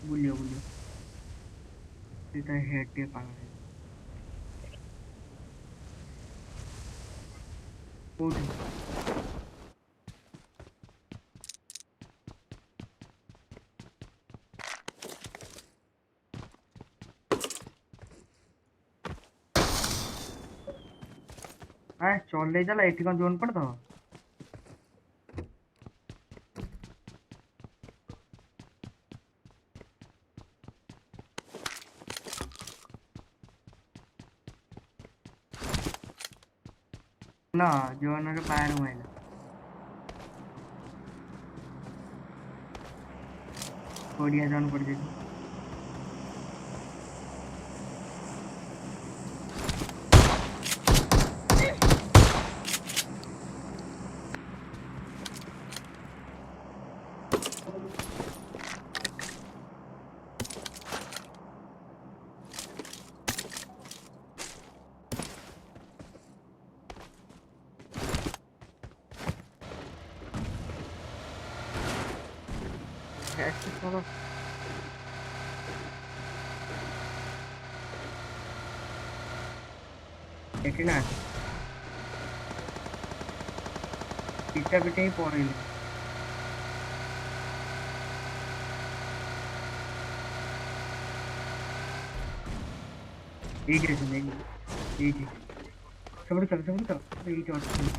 বুঝলিও এটা হেড দিয়ে পালা কোথায় ଚଲେଇ ଦେଲା ଏଠି କଣ ଜୋନ୍ ପଡିଥିବ ନା ଜୋନରେ ବାହାରୁ ଆଇଲା କୋଡ଼ିଆ ଜୋନ୍ ପଡିଯାଇଛି চলো ଏଠି ନା ପିଟା ପିଟା ହିଁ ପଡିଲି ଏଇଠି ଅଛନ୍ତି ଏଇଠି ସେପଟେ ଚାଲ ଏଇଠି ଅଛନ୍ତି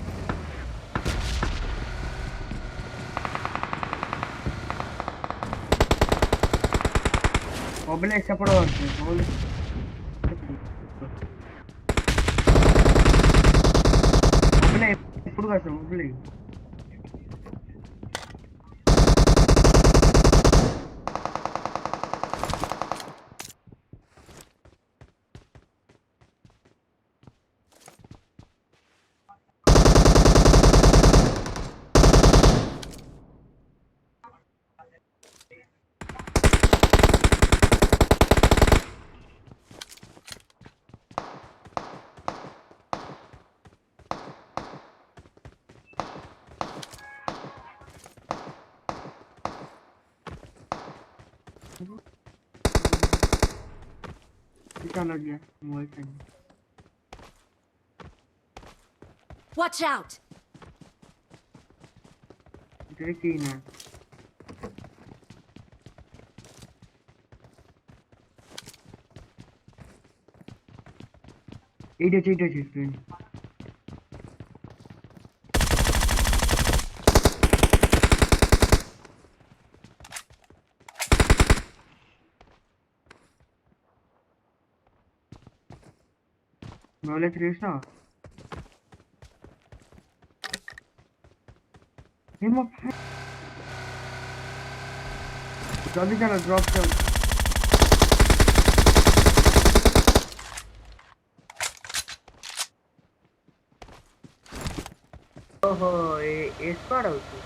ମୋବାଇଲ ସେପଟେ ଅଛି ମୋବାଇଲ ఎప్పుడు కాదు మొబైల్ चलो गया मोबाइल से Watch out! देखी ना এইটা मोबाइल 3 ना हिम्मत जल्दी चलो ड्रॉप चल ओहो ए स्क्वाड होती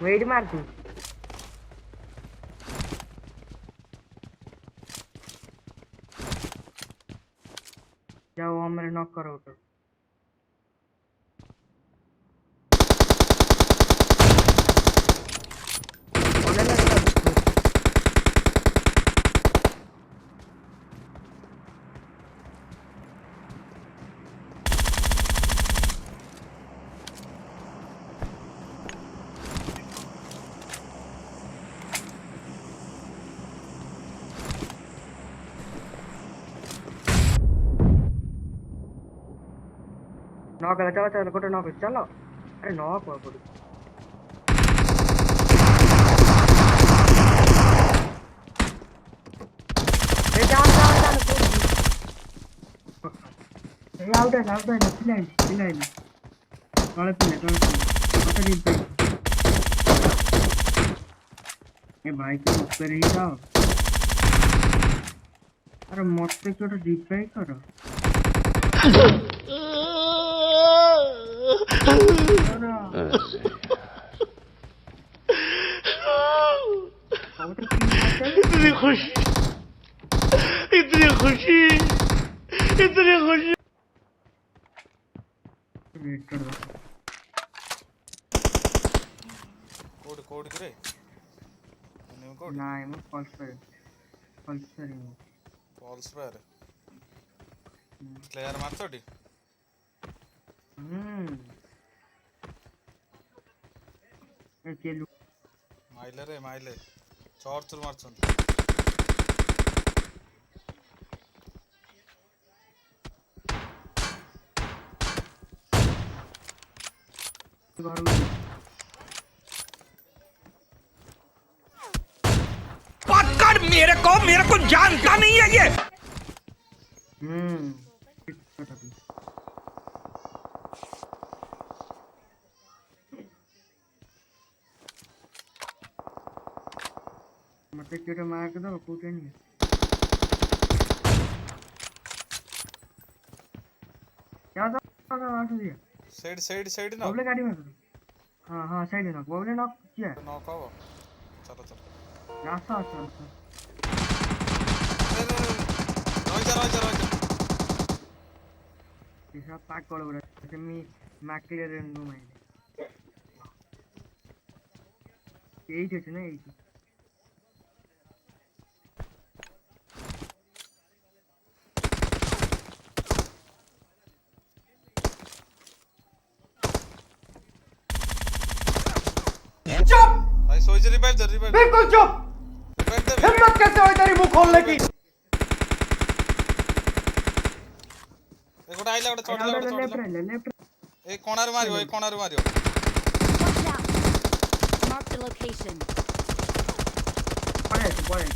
वेट मार तू जाओ हमारे नॉक करो तो नॉक कर चलो गोटे नॉक चलो अरे नॉक हुआ पड़ी जाओ आउट है पिलाई तले पिले मत दिन पे ए भाई तुम ऊपर ही जाओ अरे मत क्यों रिप्लाई करो इतनी खुशी ରେଟଡ୍ ବା କୋଉଠି ରେ ନିଉ କୋଉଠି ନାଇଁ ମୁଁ ପଲ୍ସର ପଲ୍ସ ଫାୟାର ପ୍ଲେୟାର ମାରଛଟି ଏ କେଲୁ ମାଇଲେ ଚର୍ଚ୍ଚରୁ ମାରୁଛନ୍ତି ଘରକୁ पकड़ मेरे को जानता नहीं है ये ଠିକ୍ କଥା ବି। ମତେ କିଏ ଗୋଟେ ମାର୍କ ଦବ କୋଉଠି ଆଣିବି ସେଇଠି ନା बबले गाड़ी में हाँ साइड में बबले नॉक किया नॉक हव चलो रास्ता अच्छा ରହିଯା ऐसा पाक कर बड़ा जैसे मी मैक्लेर रेनबो में यही थे ना यही चुप भाई सोच रिवाइव बिल्कुल चुप दे हिम्मत कैसे हुई तेरी मुंह खोलने की ए गोटा आइला गोटा चढ़ला लेफ्ट ए कोणारे मारियो Watch out! Mark the location. पड़े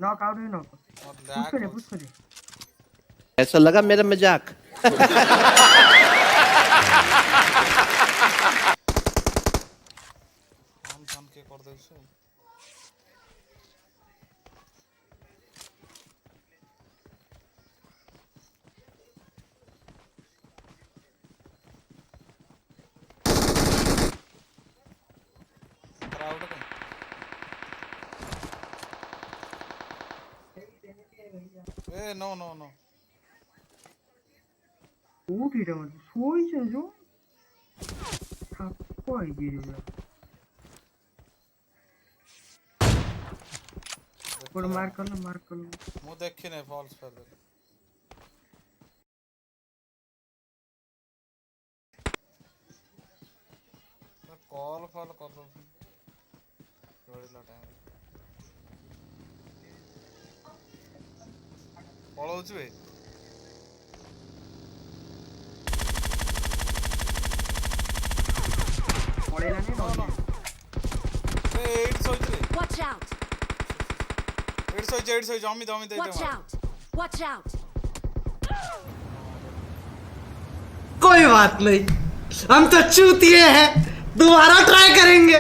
नॉक आउट है नॉक पुश करे ऐसा लगा मेरा मजाक हम के कर देछु क्राउड को ए नो कोठी रे मत सोई छे जो थप्पो है गिरे कोड मार कर लो मु देखि नै फॉल्स कर दे कॉल कर दो जोड़िला टाइम पळौछु ए पड़ेला नहीं नो ए 8 सोच रे Watch out! 8 सोच अमित दे Watch out! Watch out! कोई बात नहीं हम तो चूतिए हैं दोबारा ट्राई करेंगे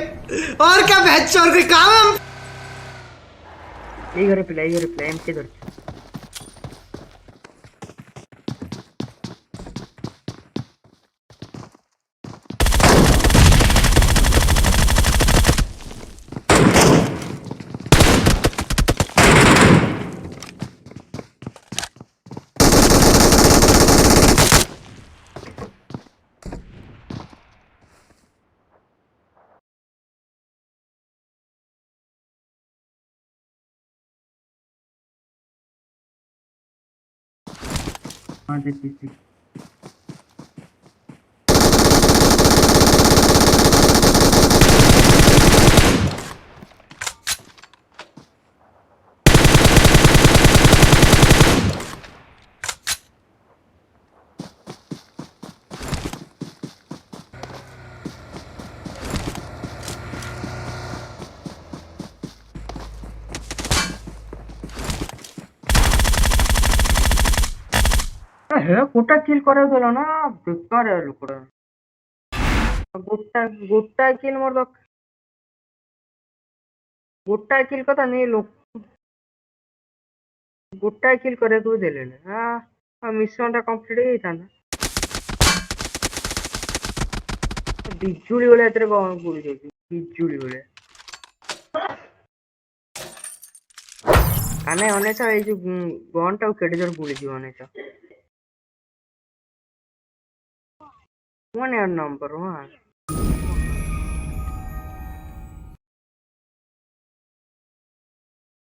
और क्या बहचोर कोई काम है हम ये रिप्लाई एम के दर हाँ देखिए हे कोटा किल करे देला ना बेकार है लोकड़ा गोटा किल मोर दक गोटा किल कथा नहीं लोक गोटा किल करे दो देले हां मिशन टा कंप्लीट हे था बिजुली वाले एतरे गुड़ी जाई बिजुली वाले ଆମେ ଅନେକ ଏଇ ଯୋଉ ଗନ୍ଟାକୁ କେଡେ ଜୋର ବୁଲିଯିବ ଅନେକ ମାନେ ନମ୍ବର 1